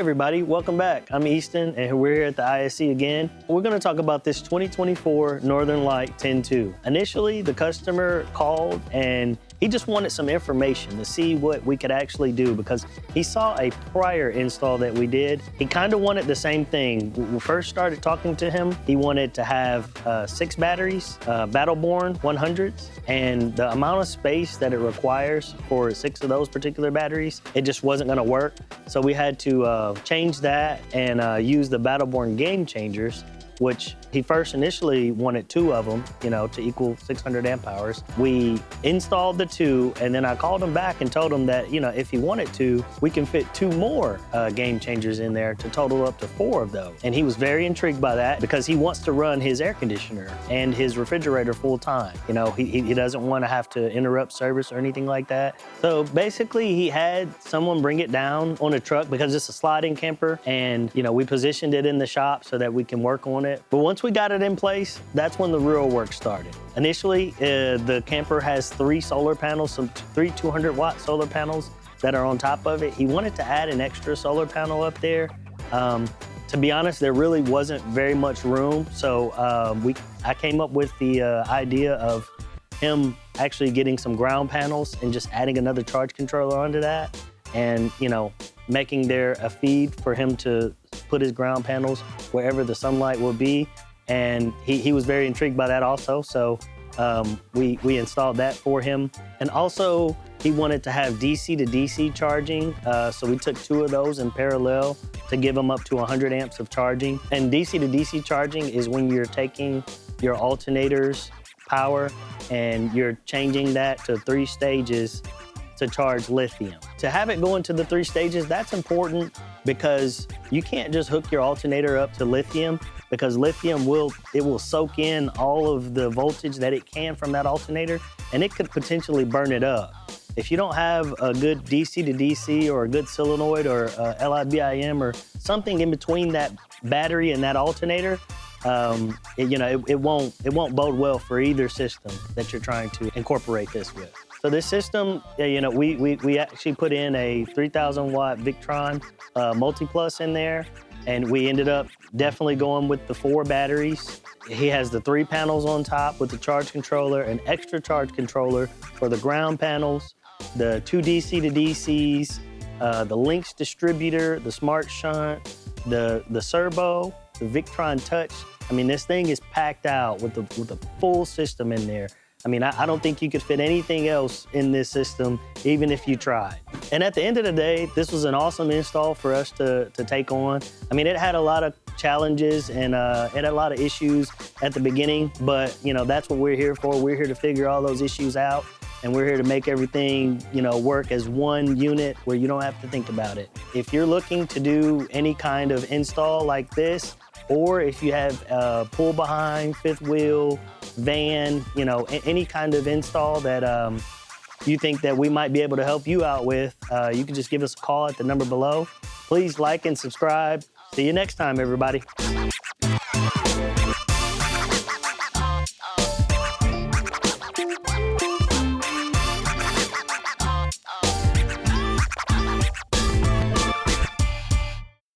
everybody, welcome back. I'm Easton and we're here at the ABYC again. We're gonna talk about this 2024 Northern Light 10.2. Initially, the customer called and he just wanted some information to see what we could actually do because he saw a prior install that we did. He kind of wanted the same thing. When we first started talking to him, he wanted to have 6 batteries, Battleborn 100s, and the amount of space that it requires for 6 of those particular batteries, it just wasn't gonna work. So we had to change that and use the Battleborn game changers, which he first initially wanted 2 of them, to equal 600 amp hours. We installed the 2, and then I called him back and told him that, if he wanted to, we can fit 2 more game changers in there to total up to 4 of those. And he was very intrigued by that because he wants to run his air conditioner and his refrigerator full time. He doesn't want to have to interrupt service or anything like that. So basically he had someone bring it down on a truck because it's a sliding camper, and we positioned it in the shop so that we can work on it. But once we got it in place, that's when the real work started. Initially, the camper has 3 solar panels, some 3 200-watt solar panels that are on top of it. He wanted to add an extra solar panel up there. To be honest, there really wasn't very much room, so I came up with the idea of him actually getting some ground panels and just adding another charge controller onto that, and making there a feed for him to put his ground panels wherever the sunlight will be. And he was very intrigued by that also. So we installed that for him. And also he wanted to have DC to DC charging. So we took 2 of those in parallel to give him up to 100 amps of charging. And DC to DC charging is when you're taking your alternator's power and you're changing that to 3 stages to charge lithium. To have it go into the 3 stages, that's important because you can't just hook your alternator up to lithium, because lithium will soak in all of the voltage that it can from that alternator, and it could potentially burn it up. If you don't have a good DC to DC or a good solenoid or LIBIM or something in between that battery and that alternator, it won't bode well for either system that you're trying to incorporate this with. So this system, we actually put in a 3,000 watt Victron Multiplus in there, and we ended up definitely going with the 4 batteries. He has the 3 panels on top with the charge controller, an extra charge controller for the ground panels, the 2 DC to DCs, the Lynx distributor, the smart shunt, the servo, the Victron Touch. I mean, this thing is packed out with the full system in there. I mean, I don't think you could fit anything else in this system, even if you tried. And at the end of the day, this was an awesome install for us to take on. I mean, it had a lot of challenges and it had a lot of issues at the beginning, but that's what we're here for. We're here to figure all those issues out, and we're here to make everything, work as one unit where you don't have to think about it. If you're looking to do any kind of install like this, or if you have a pull behind, 5th wheel, van, any kind of install that you think that we might be able to help you out with, you can just give us a call at the number below. Please like and subscribe. See you next time, everybody.